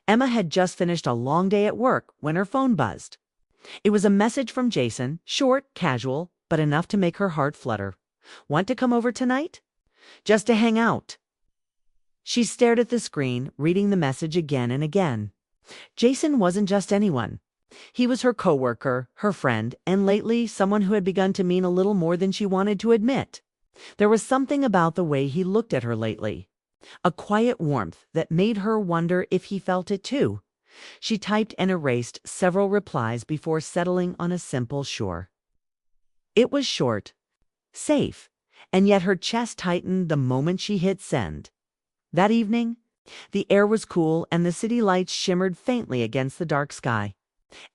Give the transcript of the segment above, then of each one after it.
Emma had just finished a long day at work when her phone buzzed. It was a message from Jason, short, casual, but enough to make her heart flutter. "Want to come over tonight?" "Just to hang out." She stared at the screen, reading the message again and again. Jason wasn't just anyone. He was her coworker, her friend, and lately someone who had begun to mean a little more than she wanted to admit. There was something about the way he looked at her lately, a quiet warmth that made her wonder if he felt it too. She typed and erased several replies before settling on a simple "sure." It was short, safe, and yet her chest tightened the moment she hit send. That evening, the air was cool and the city lights shimmered faintly against the dark sky.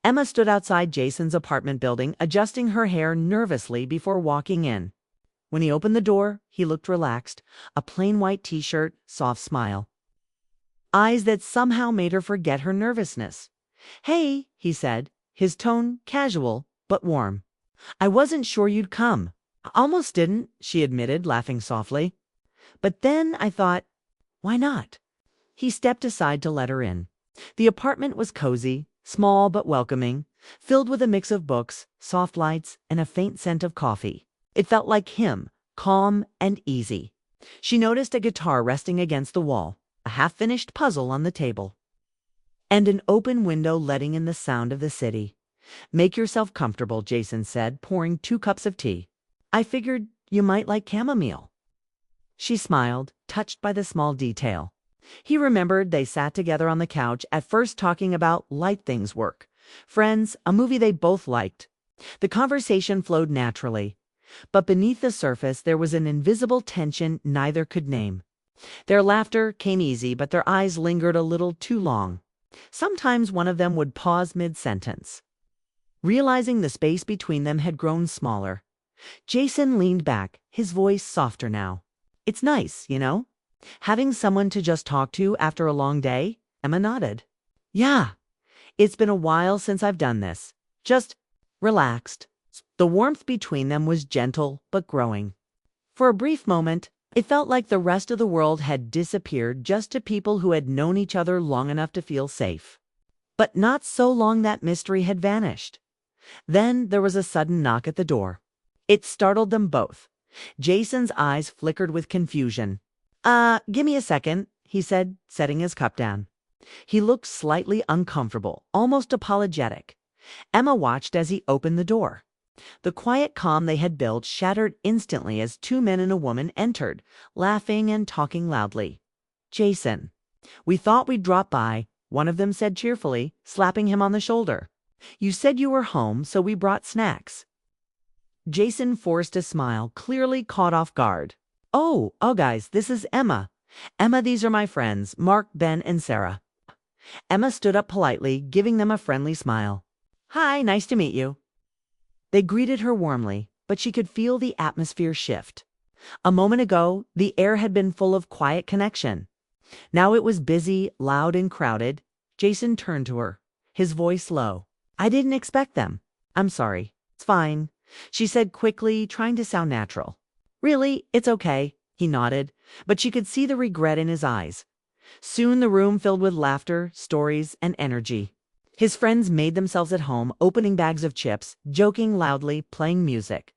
Emma stood outside Jason's apartment building, adjusting her hair nervously before walking in. When he opened the door, he looked relaxed, a plain white t-shirt, soft smile. Eyes that somehow made her forget her nervousness. "Hey," he said, his tone casual but warm. "I wasn't sure you'd come." "Almost didn't," she admitted, laughing softly. "But then I thought, why not?" He stepped aside to let her in. The apartment was cozy, small but welcoming, filled with a mix of books, soft lights, and a faint scent of coffee. It felt like him, calm and easy. She noticed a guitar resting against the wall, a half-finished puzzle on the table, and an open window letting in the sound of the city. "Make yourself comfortable," Jason said, pouring 2 cups of tea. "I figured you might like chamomile." She smiled, touched by the small detail. He remembered they sat together on the couch, at first talking about light things, work, friends, a movie they both liked. The conversation flowed naturally, but beneath the surface there was an invisible tension neither could name. Their laughter came easy, but their eyes lingered a little too long. Sometimes one of them would pause mid-sentence. Realizing the space between them had grown smaller, Jason leaned back, his voice softer now. "It's nice, you know? Having someone to just talk to after a long day." Emma nodded. "Yeah, it's been a while since I've done this. Just relaxed." The warmth between them was gentle but growing. For a brief moment, it felt like the rest of the world had disappeared just to people who had known each other long enough to feel safe. But not so long that mystery had vanished. Then there was a sudden knock at the door. It startled them both. Jason's eyes flickered with confusion. Give me a second," he said, setting his cup down. He looked slightly uncomfortable, almost apologetic. Emma watched as he opened the door. The quiet calm they had built shattered instantly as 2 men and a woman entered, laughing and talking loudly. "Jason, we thought we'd drop by," one of them said cheerfully, slapping him on the shoulder. "You said you were home, so we brought snacks." Jason forced a smile, clearly caught off guard. Oh, guys, this is Emma. Emma, these are my friends, Mark, Ben, and Sarah." Emma stood up politely, giving them a friendly smile. "Hi, nice to meet you." They greeted her warmly, but she could feel the atmosphere shift. A moment ago, the air had been full of quiet connection. Now it was busy, loud, and crowded. Jason turned to her, his voice low. "I didn't expect them. I'm sorry." "It's fine," she said quickly, trying to sound natural. "Really, it's okay," he nodded, but she could see the regret in his eyes. Soon the room filled with laughter, stories, and energy. His friends made themselves at home, opening bags of chips, joking loudly, playing music.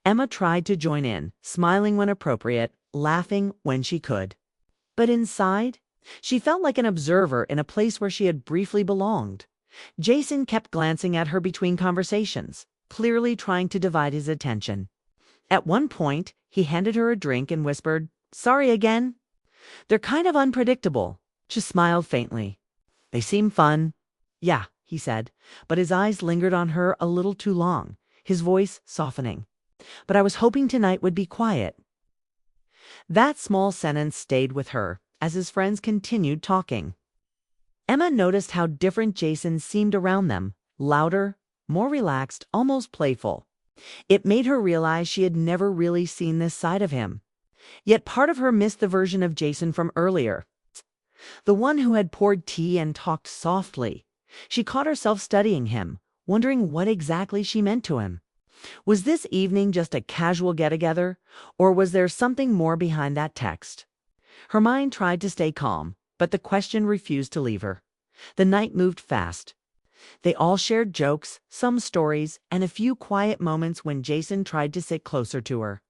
Emma tried to join in, smiling when appropriate, laughing when she could. But inside, she felt like an observer in a place where she had briefly belonged. Jason kept glancing at her between conversations, clearly trying to divide his attention. At one point, he handed her a drink and whispered, "Sorry again." "They're kind of unpredictable." She smiled faintly. "They seem fun." "Yeah," he said, but his eyes lingered on her a little too long, his voice softening. "But I was hoping tonight would be quiet." That small sentence stayed with her as his friends continued talking. Emma noticed how different Jason seemed around them, louder, more relaxed, almost playful. It made her realize she had never really seen this side of him. Yet part of her missed the version of Jason from earlier, the one who had poured tea and talked softly. She caught herself studying him, wondering what exactly she meant to him. Was this evening just a casual get-together, or was there something more behind that text? Her mind tried to stay calm, but the question refused to leave her. The night moved fast. They all shared jokes, some stories, and a few quiet moments when Jason tried to sit closer to her.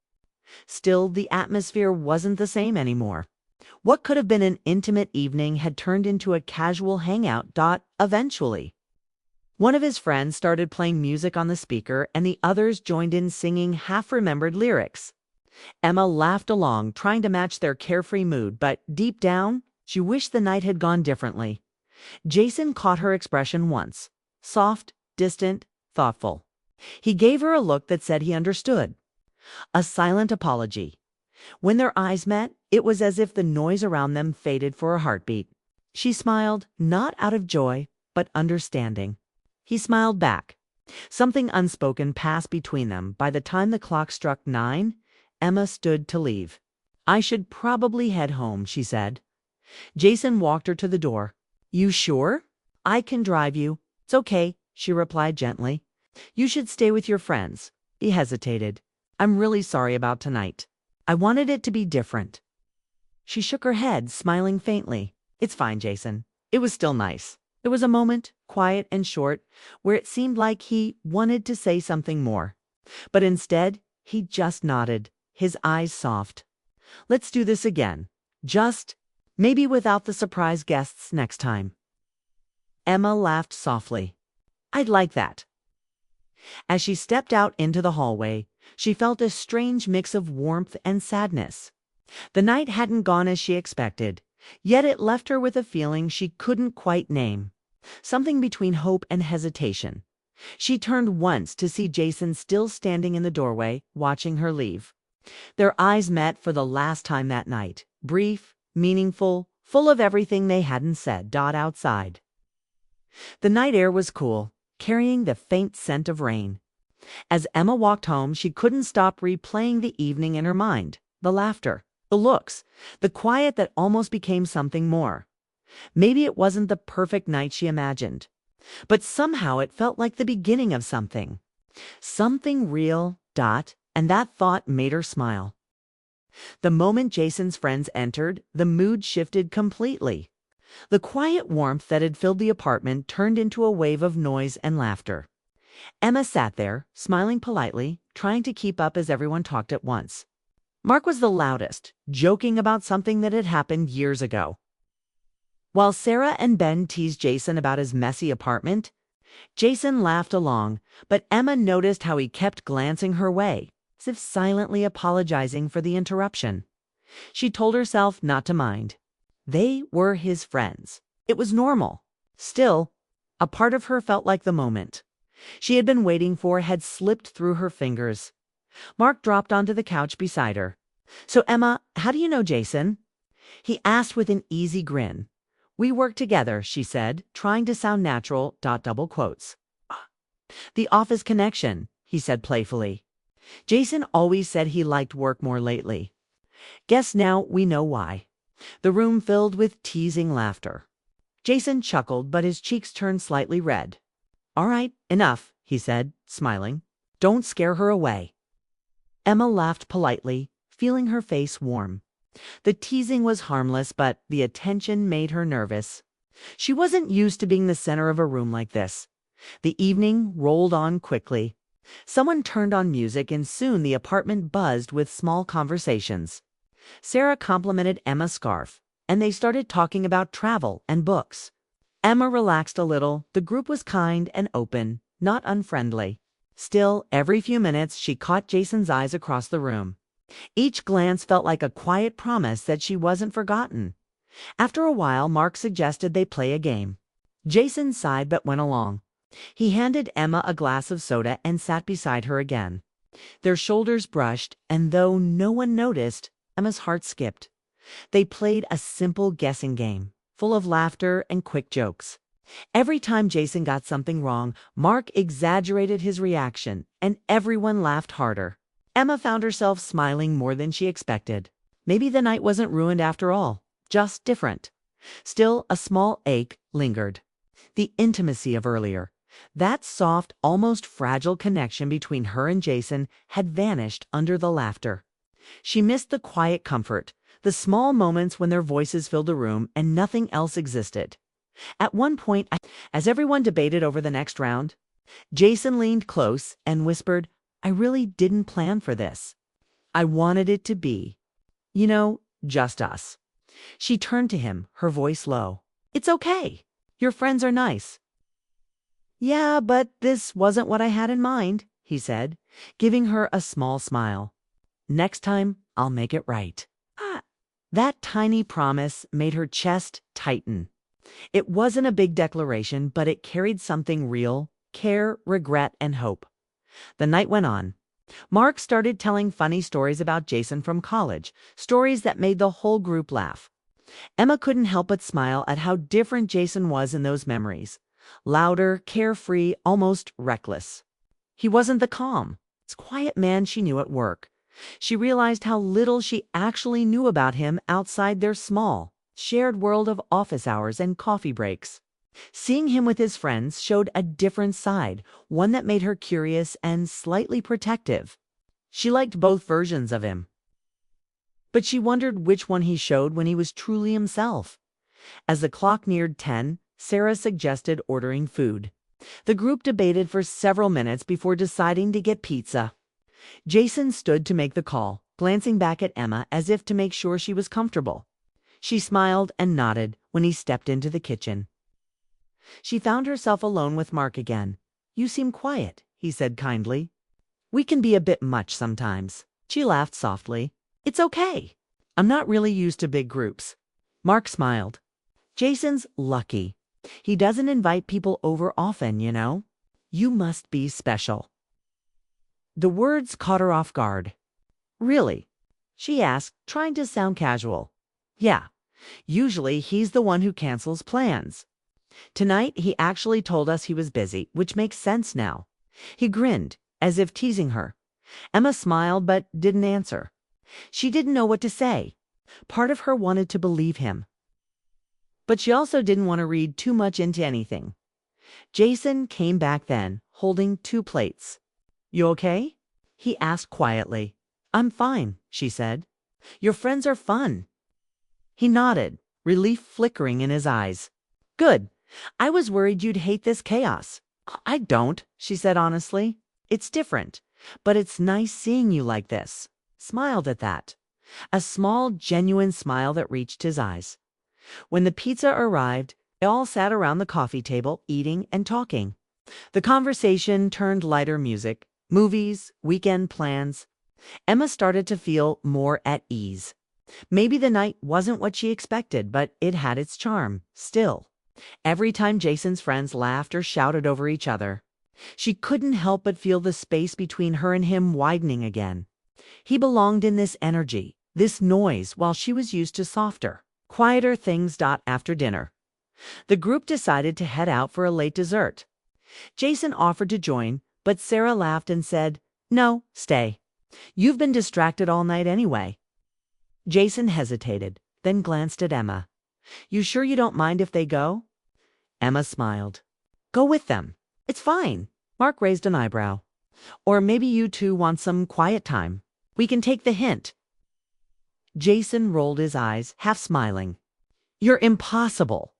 Still, the atmosphere wasn't the same anymore. What could have been an intimate evening had turned into a casual hangout. Eventually, one of his friends started playing music on the speaker, and the others joined in singing half-remembered lyrics. Emma laughed along, trying to match their carefree mood, but deep down, she wished the night had gone differently. Jason caught her expression once. Soft, distant, thoughtful. He gave her a look that said he understood. A silent apology. When their eyes met, it was as if the noise around them faded for a heartbeat. She smiled, not out of joy, but understanding. He smiled back. Something unspoken passed between them. By the time the clock struck 9, Emma stood to leave. "I should probably head home," she said. Jason walked her to the door. "You sure? I can drive you." "It's okay," she replied gently. "You should stay with your friends." He hesitated. "I'm really sorry about tonight. I wanted it to be different." She shook her head, smiling faintly. "It's fine, Jason." It was still nice. There was a moment, quiet and short, where it seemed like he wanted to say something more. But instead, he just nodded, his eyes soft. "Let's do this again. Just, maybe without the surprise guests next time." Emma laughed softly. "I'd like that." As she stepped out into the hallway, she felt a strange mix of warmth and sadness. The night hadn't gone as she expected, yet it left her with a feeling she couldn't quite name. Something between hope and hesitation. She turned once to see Jason still standing in the doorway, watching her leave. Their eyes met for the last time that night, brief, meaningful, full of everything they hadn't said. Outside, the night air was cool, carrying the faint scent of rain. As Emma walked home, she couldn't stop replaying the evening in her mind. The laughter, the looks, the quiet that almost became something more. Maybe it wasn't the perfect night she imagined, but somehow it felt like the beginning of something. Something real. And that thought made her smile. The moment Jason's friends entered, the mood shifted completely. The quiet warmth that had filled the apartment turned into a wave of noise and laughter. Emma sat there, smiling politely, trying to keep up as everyone talked at once. Mark was the loudest, joking about something that had happened years ago. While Sarah and Ben teased Jason about his messy apartment, Jason laughed along, but Emma noticed how he kept glancing her way, as if silently apologizing for the interruption. She told herself not to mind. They were his friends. It was normal. Still, a part of her felt like the moment she had been waiting for had slipped through her fingers. Mark dropped onto the couch beside her. "So, Emma, how do you know Jason?" he asked with an easy grin. "We work together," she said, trying to sound natural. Double quotes. "The office connection," he said playfully. Jason always said he liked work more lately. "Guess now we know why." The room filled with teasing laughter. Jason chuckled, but his cheeks turned slightly red. "All right, enough," he said, smiling. "Don't scare her away." Emma laughed politely, feeling her face warm. The teasing was harmless, but the attention made her nervous. She wasn't used to being the center of a room like this. The evening rolled on quickly. Someone turned on music, and soon the apartment buzzed with small conversations. Sarah complimented Emma's scarf, and they started talking about travel and books. Emma relaxed a little. The group was kind and open, not unfriendly. Still, every few minutes she caught Jason's eyes across the room. Each glance felt like a quiet promise that she wasn't forgotten. After a while, Mark suggested they play a game. Jason sighed but went along. He handed Emma a glass of soda and sat beside her again. Their shoulders brushed, and though no one noticed, Emma's heart skipped. They played a simple guessing game, full of laughter and quick jokes. Every time Jason got something wrong, Mark exaggerated his reaction, and everyone laughed harder. Emma found herself smiling more than she expected. Maybe the night wasn't ruined after all, just different. Still, a small ache lingered. The intimacy of earlier, that soft, almost fragile connection between her and Jason had vanished under the laughter. She missed the quiet comfort, the small moments when their voices filled the room and nothing else existed. At one point, as everyone debated over the next round, Jason leaned close and whispered, I really didn't plan for this. I wanted it to be, just us. She turned to him, her voice low. It's okay. Your friends are nice. Yeah, but this wasn't what I had in mind, he said, giving her a small smile. Next time, I'll make it right. That tiny promise made her chest tighten. It wasn't a big declaration, but it carried something real: care, regret, and hope. The night went on. Mark started telling funny stories about Jason from college, stories that made the whole group laugh. Emma couldn't help but smile at how different Jason was in those memories. Louder, carefree, almost reckless. He wasn't the calm, quiet man she knew at work. She realized how little she actually knew about him outside their small, shared world of office hours and coffee breaks. Seeing him with his friends showed a different side, one that made her curious and slightly protective. She liked both versions of him, but she wondered which one he showed when he was truly himself. As the clock neared 10, Sarah suggested ordering food. The group debated for several minutes before deciding to get pizza. Jason stood to make the call, glancing back at Emma as if to make sure she was comfortable. She smiled and nodded when he stepped into the kitchen. She found herself alone with Mark again. You seem quiet, he said kindly. We can be a bit much sometimes. She laughed softly. It's okay. I'm not really used to big groups. Mark smiled. Jason's lucky. He doesn't invite people over often, You must be special. The words caught her off guard. Really? She asked, trying to sound casual. Yeah. Usually he's the one who cancels plans. Tonight he actually told us he was busy, which makes sense now. He grinned, as if teasing her. Emma smiled but didn't answer. She didn't know what to say. Part of her wanted to believe him, but she also didn't want to read too much into anything. Jason came back then, holding 2 plates. You okay? He asked quietly. I'm fine, she said. Your friends are fun. He nodded, relief flickering in his eyes. Good. I was worried you'd hate this chaos. I don't, she said honestly. It's different, but it's nice seeing you like this. Smiled at that. A small, genuine smile that reached his eyes. When the pizza arrived, they all sat around the coffee table, eating and talking. The conversation turned lighter music, movies, weekend plans. Emma started to feel more at ease. Maybe the night wasn't what she expected, but it had its charm, still. Every time Jason's friends laughed or shouted over each other, she couldn't help but feel the space between her and him widening again. He belonged in this energy, this noise, while she was used to softer, quieter things. After dinner, the group decided to head out for a late dessert. Jason offered to join, but Sarah laughed and said, No, stay. You've been distracted all night anyway. Jason hesitated, then glanced at Emma. You sure you don't mind if they go? Emma smiled. Go with them. It's fine. Mark raised an eyebrow. Or maybe you two want some quiet time. We can take the hint. Jason rolled his eyes, half smiling. You're impossible.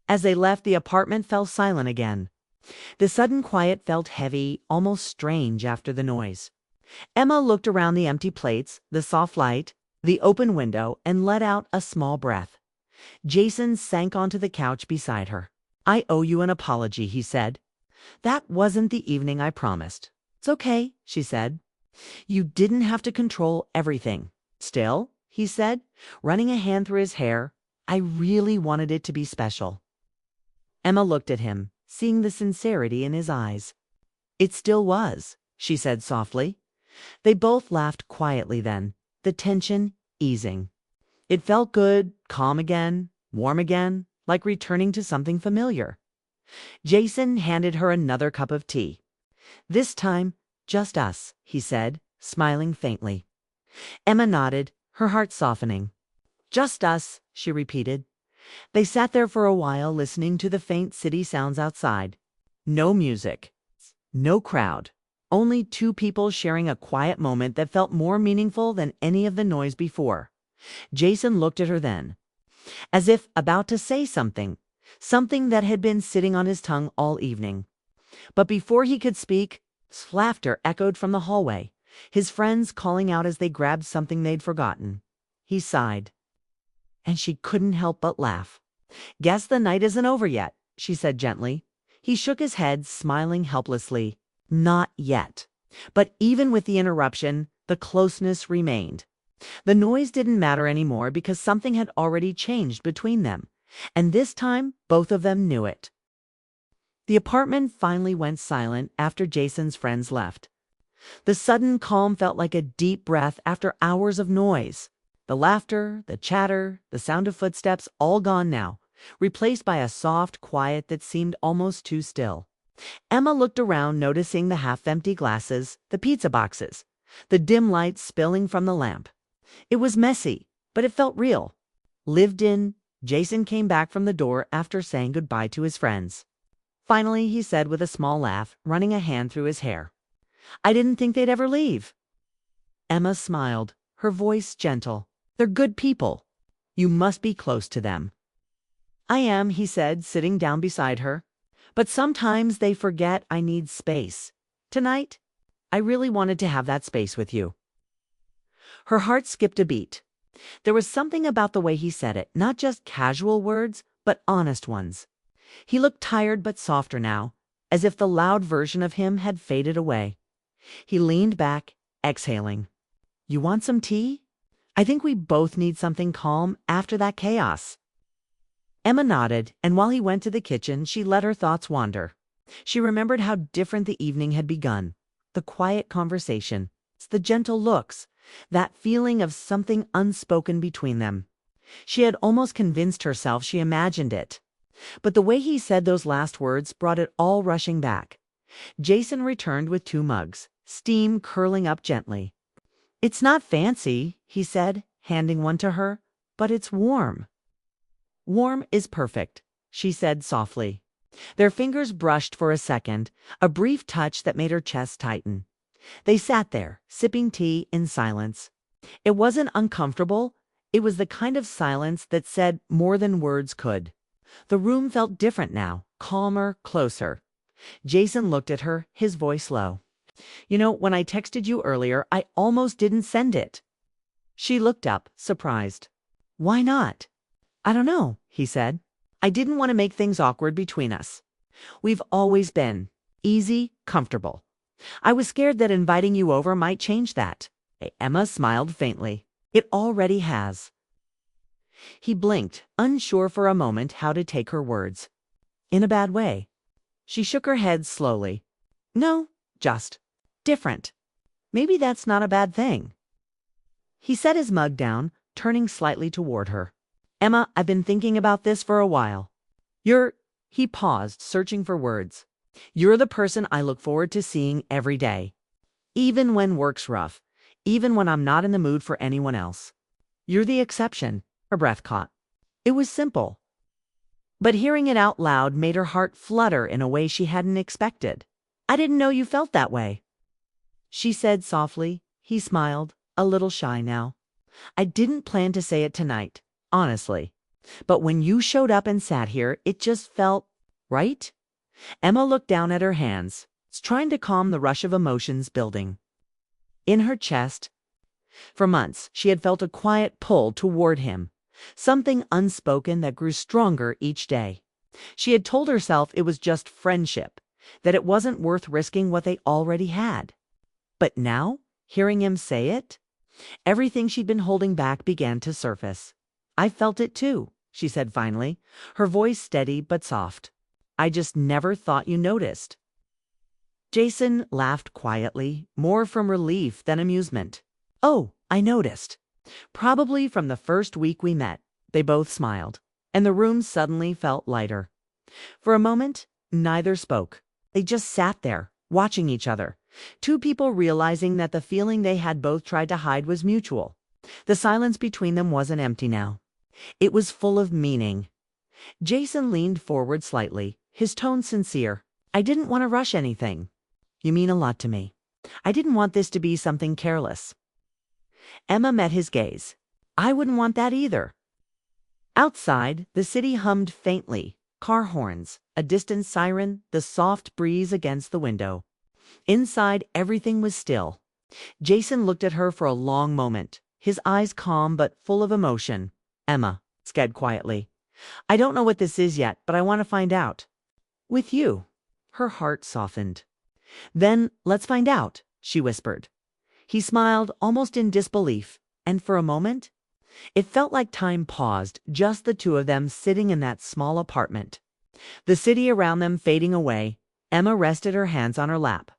As they left, the apartment fell silent again. The sudden quiet felt heavy, almost strange after the noise. Emma looked around the empty plates, the soft light, the open window, and let out a small breath. Jason sank onto the couch beside her. I owe you an apology, he said. That wasn't the evening I promised. It's okay, she said. You didn't have to control everything. Still, he said, running a hand through his hair, I really wanted it to be special. Emma looked at him, seeing the sincerity in his eyes. It still was, she said softly. They both laughed quietly then, the tension easing. It felt good, calm again, warm again, like returning to something familiar. Jason handed her another cup of tea. This time, just us, he said, smiling faintly. Emma nodded, her heart softening. Just us, she repeated. They sat there for a while, listening to the faint city sounds outside. No music, no crowd, only 2 people sharing a quiet moment that felt more meaningful than any of the noise before. Jason looked at her then, as if about to say something. something that had been sitting on his tongue all evening. But before he could speak, laughter echoed from the hallway, his friends calling out as they grabbed something they'd forgotten. He sighed, and she couldn't help but laugh. "Guess the night isn't over yet," she said gently. He shook his head, smiling helplessly. Not yet. But even with the interruption, the closeness remained. The noise didn't matter anymore because something had already changed between them, and this time both of them knew it. The apartment finally went silent after Jason's friends left. The sudden calm felt like a deep breath after hours of noise. The laughter, the chatter, the sound of footsteps, all gone now, replaced by a soft quiet that seemed almost too still. Emma looked around, noticing the half-empty glasses, the pizza boxes, the dim light spilling from the lamp. It was messy, but it felt real. Lived in. Jason came back from the door after saying goodbye to his friends. Finally, he said with a small laugh, running a hand through his hair, "I didn't think they'd ever leave." Emma smiled, her voice gentle. "They're good people. You must be close to them." "I am," he said, sitting down beside her. "But sometimes they forget I need space. Tonight, I really wanted to have that space with you." Her heart skipped a beat. There was something about the way he said it, not just casual words, but honest ones. He looked tired but softer now, as if the loud version of him had faded away. He leaned back, exhaling. "You want some tea? I think we both need something calm after that chaos." Emma nodded, and while he went to the kitchen, she let her thoughts wander. She remembered how different the evening had begun. The quiet conversation, the gentle looks, that feeling of something unspoken between them. She had almost convinced herself she imagined it. But the way he said those last words brought it all rushing back. Jason returned with 2 mugs, steam curling up gently. "It's not fancy," he said, handing one to her, "but it's warm." "Warm is perfect," she said softly. Their fingers brushed for a second, a brief touch that made her chest tighten. They sat there, sipping tea in silence. It wasn't uncomfortable. It was the kind of silence that said more than words could. The room felt different now, calmer, closer. Jason looked at her, his voice low. "You know, when I texted you earlier, I almost didn't send it." She looked up, surprised. "Why not?" "I don't know," he said. "I didn't want to make things awkward between us. We've always been easy, comfortable. I was scared that inviting you over might change that." Emma smiled faintly. "It already has." He blinked, unsure for a moment how to take her words. "In a bad way?" She shook her head slowly. "No, just different. Maybe that's not a bad thing." He set his mug down, turning slightly toward her. "Emma, I've been thinking about this for a while. He paused, searching for words. "You're the person I look forward to seeing every day. Even when work's rough. Even when I'm not in the mood for anyone else. You're the exception." Her breath caught. It was simple. But hearing it out loud made her heart flutter in a way she hadn't expected. "I didn't know you felt that way," she said softly. He smiled, a little shy now. "I didn't plan to say it tonight, honestly. But when you showed up and sat here, it just felt right." Emma looked down at her hands, trying to calm the rush of emotions building in her chest. For months, she had felt a quiet pull toward him, something unspoken that grew stronger each day. She had told herself it was just friendship, that it wasn't worth risking what they already had. But now, hearing him say it, everything she'd been holding back began to surface. "I felt it too," she said finally, her voice steady but soft. "I just never thought you noticed." Jason laughed quietly, more from relief than amusement. "Oh, I noticed. Probably from the first week we met." They both smiled, and the room suddenly felt lighter. For a moment, neither spoke. They just sat there, watching each other. 2 people realizing that the feeling they had both tried to hide was mutual. The silence between them wasn't empty now. It was full of meaning. Jason leaned forward slightly, his tone sincere. "I didn't want to rush anything. You mean a lot to me. I didn't want this to be something careless." Emma met his gaze. "I wouldn't want that either." Outside, the city hummed faintly, car horns, a distant siren, the soft breeze against the window. Inside, everything was still. Jason looked at her for a long moment, his eyes calm but full of emotion. "Emma," said quietly, "I don't know what this is yet, but I want to find out. With you." Her heart softened. "Then let's find out," she whispered. He smiled, almost in disbelief, and for a moment, it felt like time paused, just the two of them sitting in that small apartment. The city around them fading away, Emma rested her hands on her lap,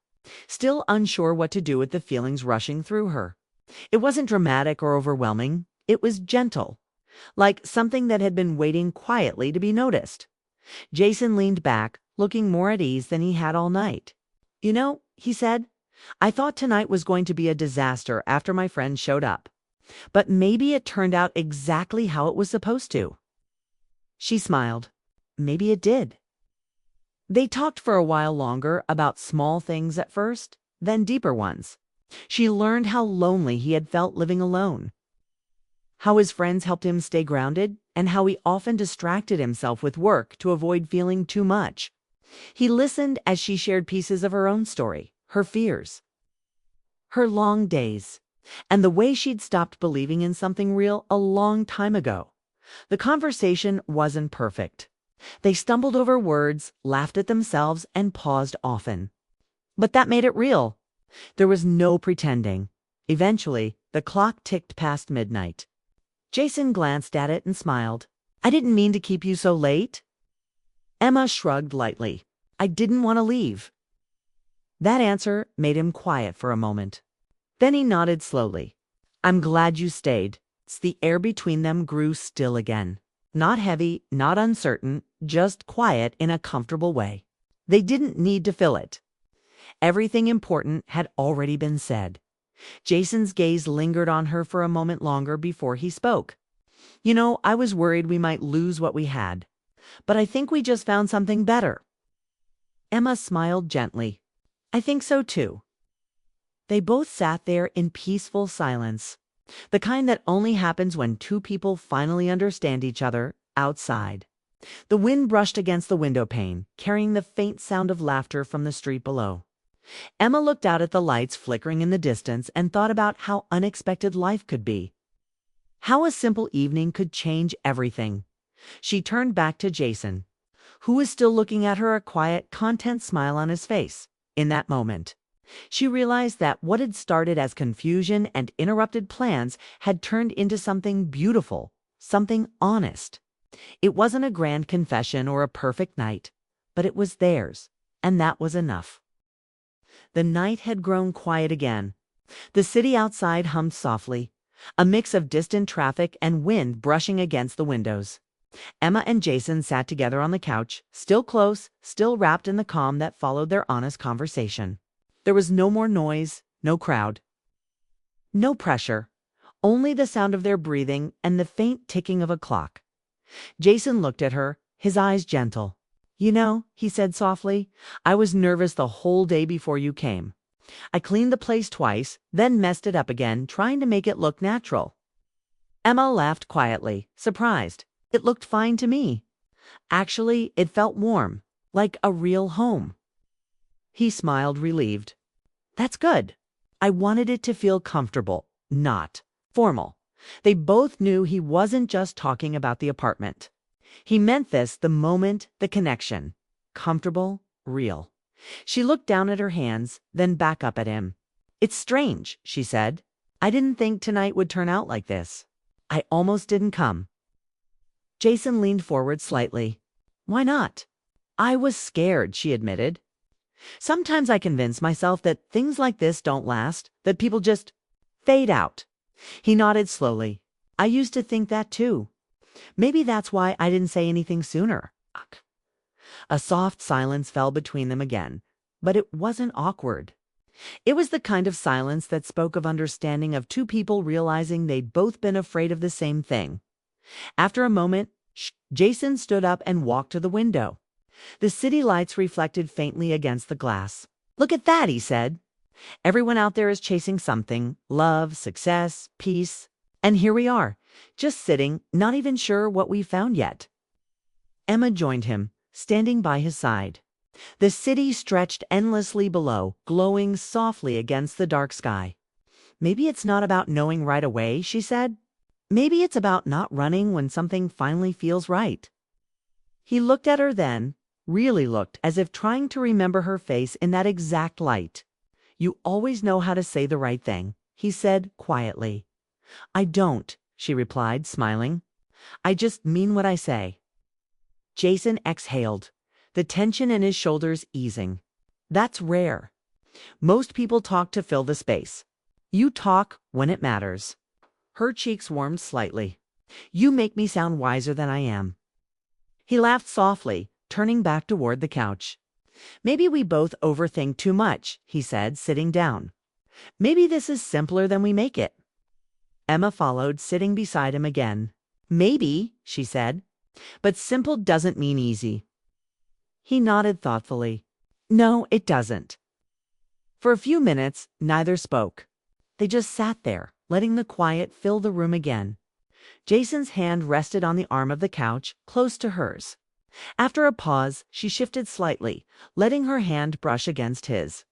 still unsure what to do with the feelings rushing through her. It wasn't dramatic or overwhelming. It was gentle, like something that had been waiting quietly to be noticed. Jason leaned back, looking more at ease than he had all night. "You know," he said, "I thought tonight was going to be a disaster after my friend showed up. But maybe it turned out exactly how it was supposed to." She smiled. Maybe it did. They talked for a while longer about small things at first, then deeper ones. She learned how lonely he had felt living alone, how his friends helped him stay grounded, and how he often distracted himself with work to avoid feeling too much. He listened as she shared pieces of her own story, her fears, her long days, and the way she'd stopped believing in something real a long time ago. The conversation wasn't perfect. They stumbled over words, laughed at themselves, and paused often. But that made it real. There was no pretending. Eventually, the clock ticked past midnight. Jason glanced at it and smiled. "I didn't mean to keep you so late." Emma shrugged lightly. "I didn't want to leave." That answer made him quiet for a moment. Then he nodded slowly. "I'm glad you stayed." The air between them grew still again. Not heavy, not uncertain, just quiet in a comfortable way. They didn't need to fill it. Everything important had already been said. Jason's gaze lingered on her for a moment longer before he spoke. "You know, I was worried we might lose what we had. But I think we just found something better." Emma smiled gently. "I think so too." They both sat there in peaceful silence, the kind that only happens when two people finally understand each other. Outside, the wind brushed against the window pane, carrying the faint sound of laughter from the street below. Emma looked out at the lights flickering in the distance and thought about how unexpected life could be. How a simple evening could change everything. She turned back to Jason, who was still looking at her, a quiet, content smile on his face. In that moment, she realized that what had started as confusion and interrupted plans had turned into something beautiful, something honest. It wasn't a grand confession or a perfect night, but it was theirs, and that was enough. The night had grown quiet again. The city outside hummed softly, a mix of distant traffic and wind brushing against the windows. Emma and Jason sat together on the couch, still close, still wrapped in the calm that followed their honest conversation. There was no more noise, no crowd, no pressure, only the sound of their breathing and the faint ticking of a clock. Jason looked at her, his eyes gentle. "You know," he said softly, "I was nervous the whole day before you came. I cleaned the place twice, then messed it up again, trying to make it look natural." Emma laughed quietly, surprised. "It looked fine to me. Actually, it felt warm, like a real home." He smiled, relieved. "That's good. I wanted it to feel comfortable, not formal." They both knew he wasn't just talking about the apartment. He meant this, the moment, the connection. Comfortable, real. She looked down at her hands, then back up at him. "It's strange," she said. "I didn't think tonight would turn out like this. I almost didn't come." Jason leaned forward slightly. "Why not?" "I was scared," she admitted. "Sometimes I convince myself that things like this don't last, that people just fade out." He nodded slowly. "I used to think that too. Maybe that's why I didn't say anything sooner." A soft silence fell between them again, but it wasn't awkward. It was the kind of silence that spoke of understanding, of two people realizing they'd both been afraid of the same thing. After a moment, Jason stood up and walked to the window. The city lights reflected faintly against the glass. "Look at that," he said. "Everyone out there is chasing something, love, success, peace. And here we are, just sitting, not even sure what we've found yet." Emma joined him, standing by his side. The city stretched endlessly below, glowing softly against the dark sky. Maybe it's not about knowing right away, she said. Maybe it's about not running when something finally feels right. He looked at her then, really looked, as if trying to remember her face in that exact light. You always know how to say the right thing, he said quietly. I don't, she replied, smiling. I just mean what I say. Jason exhaled, the tension in his shoulders easing. That's rare. Most people talk to fill the space. You talk when it matters. Her cheeks warmed slightly. You make me sound wiser than I am. He laughed softly, turning back toward the couch. Maybe we both overthink too much, he said, sitting down. Maybe this is simpler than we make it. Emma followed, sitting beside him again. Maybe, she said, but simple doesn't mean easy. He nodded thoughtfully. No, it doesn't. For a few minutes, neither spoke. They just sat there, letting the quiet fill the room again. Jason's hand rested on the arm of the couch, close to hers. After a pause, she shifted slightly, letting her hand brush against his.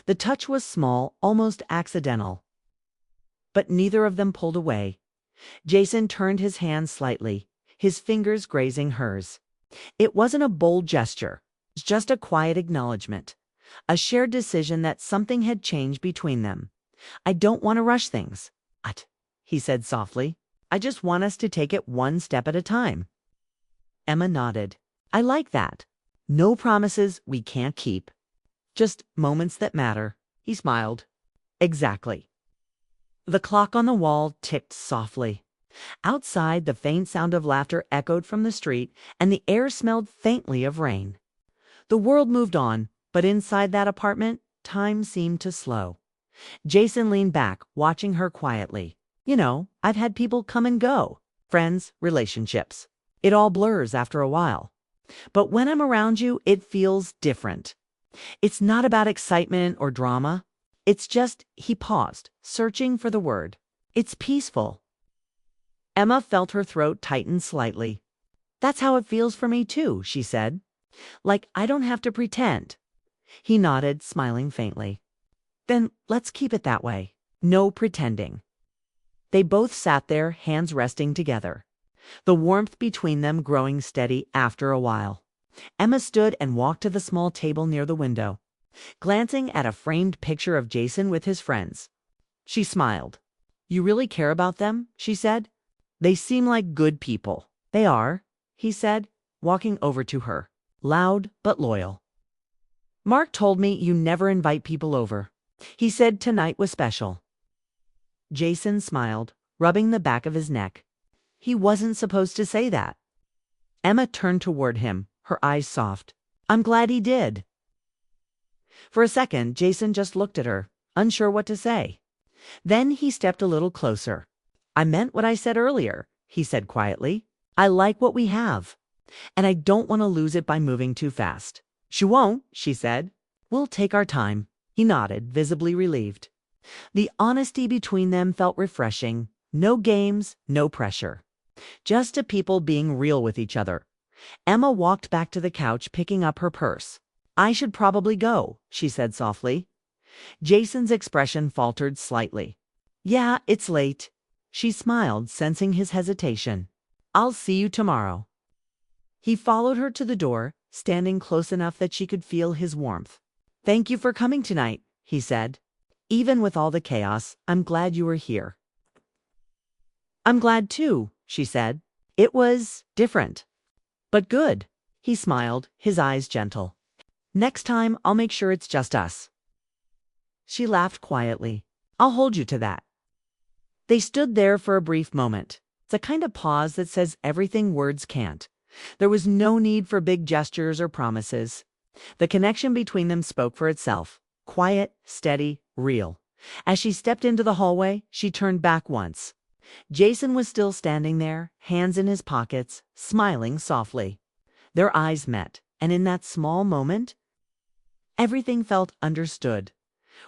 The touch was small, almost accidental. But neither of them pulled away. Jason turned his hand slightly, his fingers grazing hers. It wasn't a bold gesture, just a quiet acknowledgement, a shared decision that something had changed between them. I don't want to rush things, he said softly. I just want us to take it one step at a time. Emma nodded. I like that. No promises we can't keep. Just moments that matter. He smiled. Exactly. The clock on the wall ticked softly. Outside, the faint sound of laughter echoed from the street, and the air smelled faintly of rain. The world moved on, but inside that apartment, time seemed to slow. Jason leaned back, watching her quietly. You know, I've had people come and go. Friends, relationships. It all blurs after a while. But when I'm around you, it feels different. It's not about excitement or drama. It's just, he paused, searching for the word. It's peaceful. Emma felt her throat tighten slightly. That's how it feels for me too, she said. Like I don't have to pretend. He nodded, smiling faintly. Then let's keep it that way. No pretending. They both sat there, hands resting together, the warmth between them growing steady after a while. Emma stood and walked to the small table near the window, glancing at a framed picture of Jason with his friends. She smiled. You really care about them? She said. They seem like good people. They are, he said, walking over to her, loud but loyal. Mark told me you never invite people over. He said tonight was special. Jason smiled, rubbing the back of his neck. He wasn't supposed to say that. Emma turned toward him, her eyes soft. I'm glad he did. For a second, Jason just looked at her, unsure what to say. Then he stepped a little closer. I meant what I said earlier, he said quietly. I like what we have, and I don't want to lose it by moving too fast. She won't, she said. We'll take our time. He nodded, visibly relieved. The honesty between them felt refreshing. No games, no pressure. Just a people being real with each other. Emma walked back to the couch, picking up her purse. I should probably go, she said softly. Jason's expression faltered slightly. Yeah, it's late. She smiled, sensing his hesitation. I'll see you tomorrow. He followed her to the door, standing close enough that she could feel his warmth. Thank you for coming tonight, he said. Even with all the chaos, I'm glad you were here. I'm glad too, she said. It was different, but good. He smiled, his eyes gentle. Next time, I'll make sure it's just us. She laughed quietly. I'll hold you to that. They stood there for a brief moment. It's a kind of pause that says everything words can't. There was no need for big gestures or promises. The connection between them spoke for itself. Quiet, steady, real. As she stepped into the hallway, she turned back once. Jason was still standing there, hands in his pockets, smiling softly. Their eyes met, and in that small moment, everything felt understood.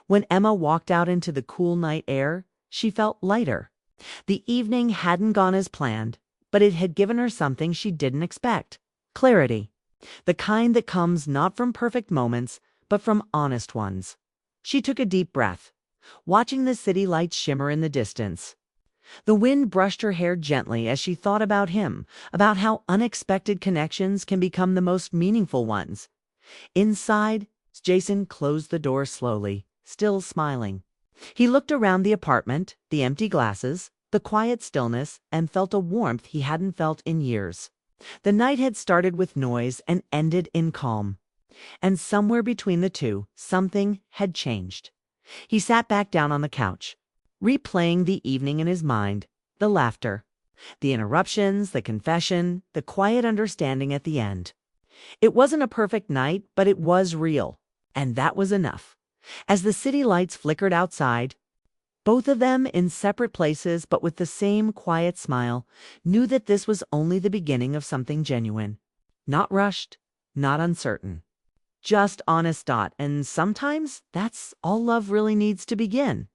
When Emma walked out into the cool night air, she felt lighter. The evening hadn't gone as planned, but it had given her something she didn't expect. Clarity. The kind that comes not from perfect moments, but from honest ones. She took a deep breath, watching the city lights shimmer in the distance. The wind brushed her hair gently as she thought about him, about how unexpected connections can become the most meaningful ones. Inside, Jason closed the door slowly, still smiling. He looked around the apartment, the empty glasses, the quiet stillness, and felt a warmth he hadn't felt in years. The night had started with noise and ended in calm. And somewhere between the two, something had changed. He sat back down on the couch, replaying the evening in his mind, the laughter, the interruptions, the confession, the quiet understanding at the end. It wasn't a perfect night, but it was real, and that was enough. As the city lights flickered outside, both of them in separate places but with the same quiet smile, knew that this was only the beginning of something genuine. Not rushed, not uncertain. Just honest thought, and sometimes that's all love really needs to begin.